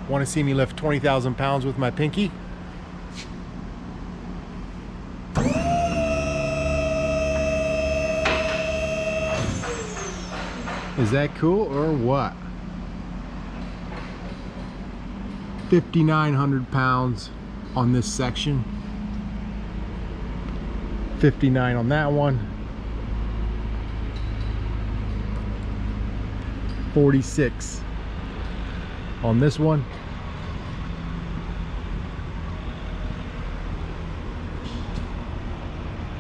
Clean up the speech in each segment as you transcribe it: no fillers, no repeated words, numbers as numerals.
Want to see me lift 20,000 pounds with my pinky? Is that cool or what? 5,900 pounds on this section. 59 on that one. 46 on this one.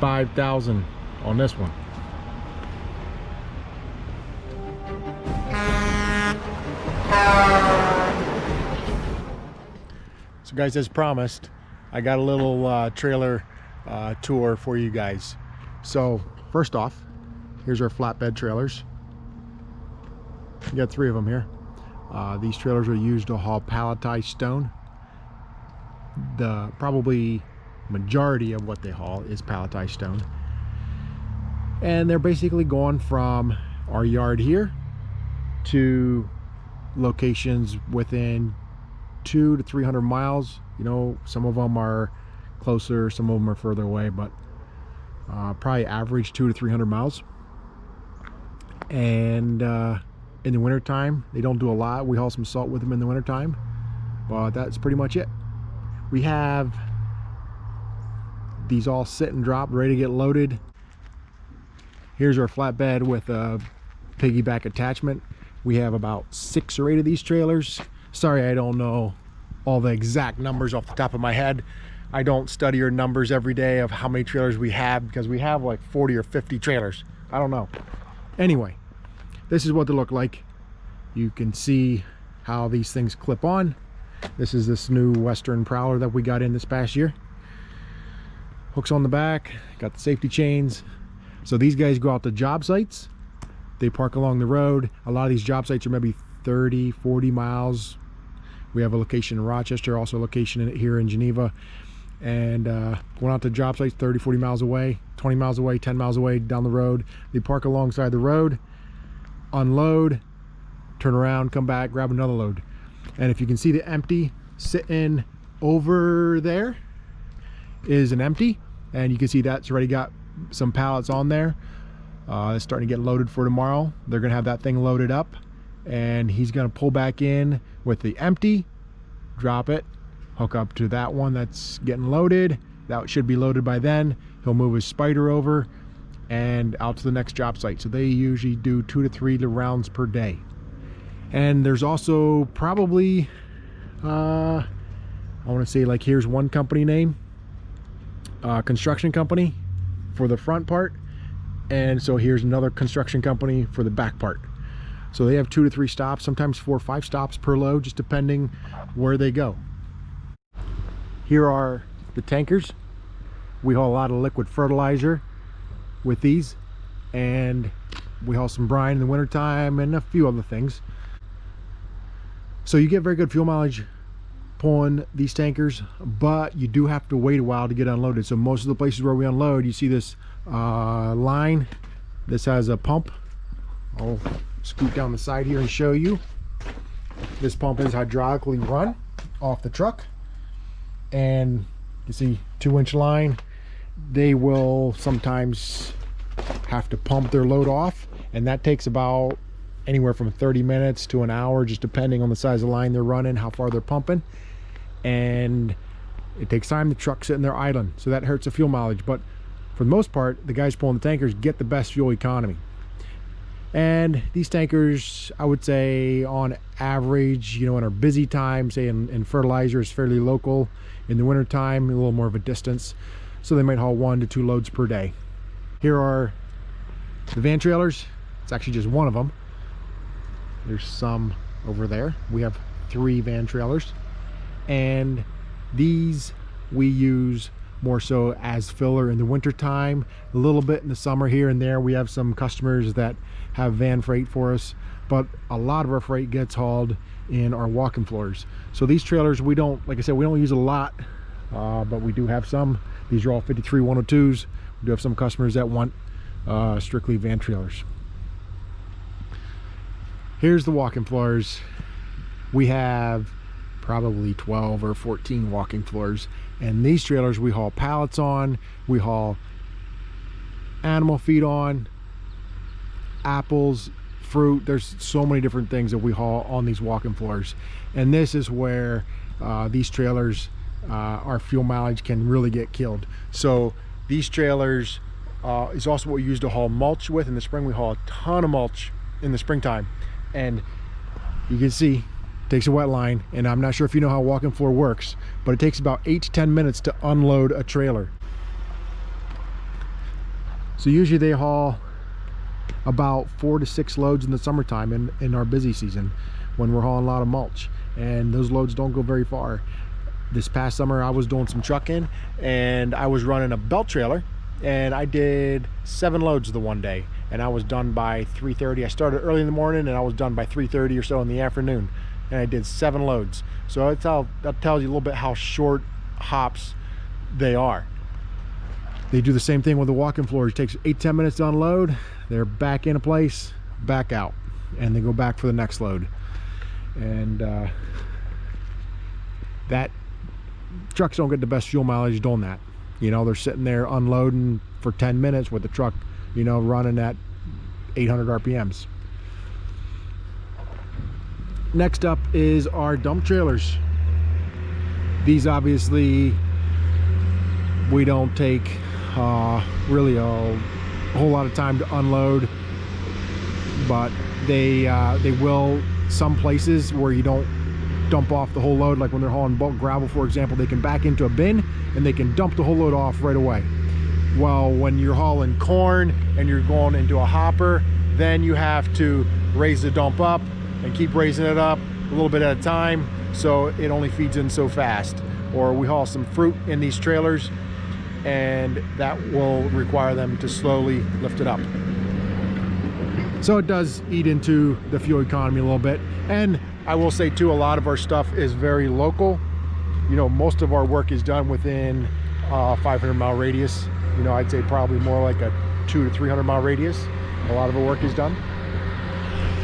$5,000 on this one. So guys, as promised, I got a little trailer tour for you guys. So first off, here's our flatbed trailers. We got 3 of them here. These trailers are used to haul palletized stone. The probably majority of what they haul is palletized stone, and they're basically going from our yard here to locations within 200 to 300 miles. You know, some of them are closer, some of them are further away, but probably average 200 to 300 miles. And in the winter time, they don't do a lot. We haul some salt with them in the winter time, but that's pretty much it. We have these all sit and drop, ready to get loaded. Here's our flatbed with a piggyback attachment. We have about 6 or 8 of these trailers. Sorry, I don't know all the exact numbers off the top of my head. I don't study your numbers every day of how many trailers we have, because we have like 40 or 50 trailers. I don't know. Anyway, this is what they look like. You can see how these things clip on. This is this new Western Prowler that we got in this past year. Hooks on the back, got the safety chains. So these guys go out to job sites. They park along the road. A lot of these job sites are maybe 30, 40 miles. We have a location in Rochester, also a location here in Geneva. And going out to job sites 30, 40 miles away, 20 miles away, 10 miles away down the road. They park alongside the road, unload, turn around, come back, grab another load. And if you can see the empty sitting over there is an empty, and you can see that's already got some pallets on there. It's starting to get loaded for tomorrow. They're gonna have that thing loaded up, and he's gonna pull back in with the empty, drop it, hook up to that one that's getting loaded. That should be loaded by then. He'll move his spider over and out to the next job site. So they usually do 2 to 3 rounds per day. And there's also probably I want to say, like, here's one company name, construction company for the front part, and so here's another construction company for the back part. So they have 2 to 3 stops, sometimes 4 or 5 stops per load, just depending where they go. Here are the tankers. We haul a lot of liquid fertilizer with these, and we haul some brine in the wintertime and a few other things. So you get very good fuel mileage pulling these tankers, but you do have to wait a while to get unloaded. So most of the places where we unload, you see this line. This has a pump. I'll scoot down the side here and show you. This pump is hydraulically run off the truck, and you see 2-inch line. They will sometimes have to pump their load off, and that takes about anywhere from 30 minutes to an hour, just depending on the size of the line they're running, how far they're pumping. And it takes time. The truck's sitting there idling, so that hurts the fuel mileage. But for the most part, the guys pulling the tankers get the best fuel economy. And these tankers, I would say on average, you know, in our busy time, say in fertilizer, is fairly local. In the winter time, a little more of a distance, so they might haul 1 to 2 loads per day. Here are the van trailers. It's actually just one of them. There's some over there. We have 3 van trailers, and these we use more so as filler in the winter time, a little bit in the summer here and there. We have some customers that have van freight for us, but a lot of our freight gets hauled in our walk-in floors. So these trailers, we don't, like I said, we don't use a lot, but we do have some. These are all 53 102s. We do have some customers that want strictly van trailers. Here's the walk-in floors. We have probably 12 or 14 walking floors. And these trailers we haul pallets on, we haul animal feed on, apples, fruit. There's so many different things that we haul on these walking floors. And this is where these trailers, our fuel mileage can really get killed. So these trailers is also what we use to haul mulch with. In the spring we haul a ton of mulch in the springtime, and you can see it takes a wet line. And I'm not sure if you know how walking floor works, but it takes about 8 to 10 minutes to unload a trailer. So usually they haul about 4 to 6 loads in the summertime in our busy season when we're hauling a lot of mulch, and those loads don't go very far. This past summer I was doing some trucking and I was running a belt trailer, and I did 7 loads the one day, and I was done by 3:30. I started early in the morning and I was done by 3:30 or so in the afternoon, and I did 7 loads. So that tells you a little bit how short hops they are. They do the same thing with the walking floors. It takes 8 to 10 minutes to unload. They're back into place, back out, and they go back for the next load. And that trucks don't get the best fuel mileage doing that. You know, they're sitting there unloading for 10 minutes with the truck, you know, running at 800 RPMs. Next up is our dump trailers. These obviously we don't take really a whole lot of time to unload, but they will, some places where you don't dump off the whole load, like when they're hauling bulk gravel, for example, they can back into a bin and they can dump the whole load off right away. Well, when you're hauling corn and you're going into a hopper, then you have to raise the dump up and keep raising it up a little bit at a time, so it only feeds in so fast. Or we haul some fruit in these trailers, and that will require them to slowly lift it up. So it does eat into the fuel economy a little bit. And I will say too, a lot of our stuff is very local. You know, most of our work is done within 500-mile radius. You know, I'd say probably more like a 200 to 300-mile radius. A lot of our work is done.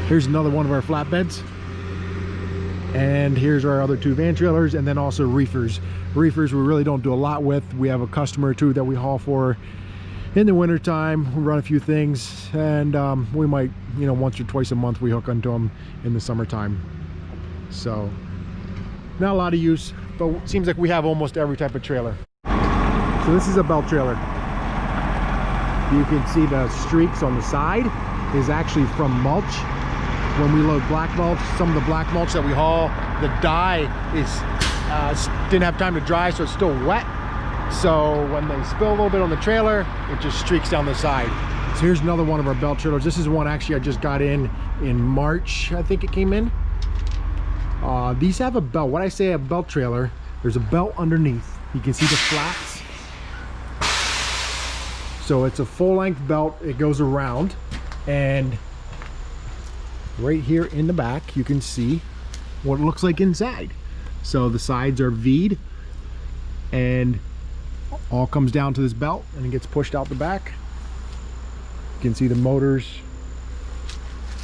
Here's another one of our flatbeds. And here's our other 2 van trailers, and then also reefers. Reefers we really don't do a lot with. We have a customer or 2 that we haul for in the winter time. We run a few things, and we might, you know, once or twice a month we hook onto them in the summertime. So not a lot of use, but it seems like we have almost every type of trailer. So this is a belt trailer. You can see the streaks on the side is actually from mulch. When we load black mulch, some of the black mulch that we haul, the dye is didn't have time to dry, so it's still wet. So when they spill a little bit on the trailer, it just streaks down the side. So here's another one of our belt trailers. This is one actually I just got in March, I think it came in. These have a belt. When I say a belt trailer, there's a belt underneath. You can see the flaps. So it's a full-length belt. It goes around, and right here in the back you can see what it looks like inside. So the sides are V'd, and all comes down to this belt and it gets pushed out the back. You can see the motors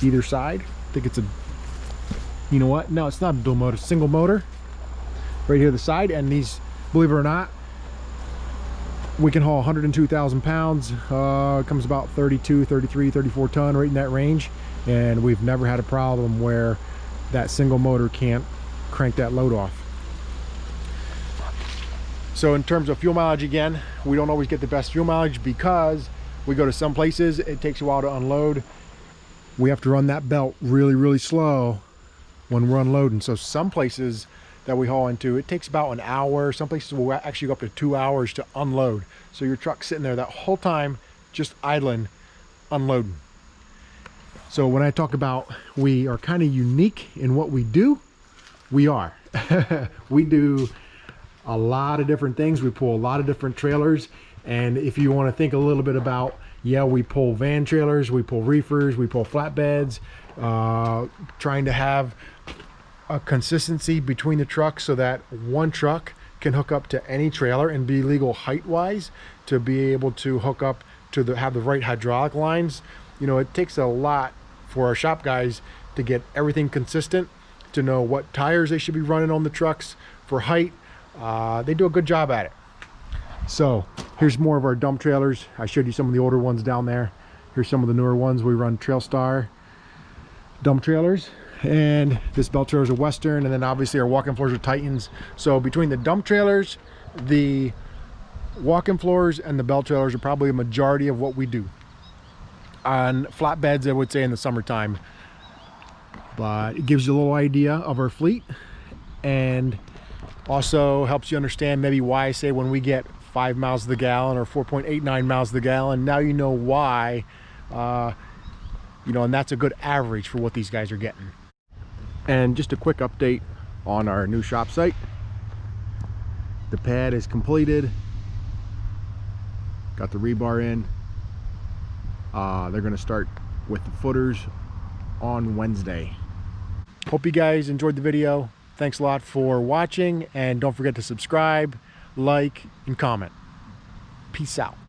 either side. I think it's a, you know what, no, it's not a dual motor, single motor right here the side. And these, believe it or not, we can haul 102,000 pounds. It comes about 32, 33, 34 ton, right in that range. And we've never had a problem where that single motor can't crank that load off. So in terms of fuel mileage, again, we don't always get the best fuel mileage because we go to some places, it takes a while to unload. We have to run that belt really, really slow when we're unloading. So some places that we haul into, it takes about an hour. Some places will actually go up to 2 hours to unload. So your truck's sitting there that whole time just idling, unloading. So when I talk about we are kind of unique in what we do, we are. We do a lot of different things. We pull a lot of different trailers. And if you want to think a little bit about, yeah, we pull van trailers, we pull reefers, we pull flatbeds, trying to have a consistency between the trucks so that one truck can hook up to any trailer and be legal height-wise, to be able to hook up to have the right hydraulic lines. You know, it takes a lot for our shop guys to get everything consistent to know what tires they should be running on the trucks for height. They do a good job at it. So here's more of our dump trailers. I showed you some of the older ones down there. Here's some of the newer ones. We run Trailstar dump trailers, and this belt trailer is a Western, and then obviously our walk-in floors are Titans. So between the dump trailers, the walk-in floors, and the belt trailers are probably a majority of what we do on flatbeds, I would say, in the summertime. But it gives you a little idea of our fleet, and also helps you understand maybe why I say when we get 5 miles to the gallon or 4.89 miles to the gallon. Now you know why, you know, and that's a good average for what these guys are getting. And just a quick update on our new shop site. The pad is completed. Got the rebar in. They're going to start with the footers on Wednesday. Hope you guys enjoyed the video. Thanks a lot for watching, and don't forget to subscribe, like, and comment. Peace out.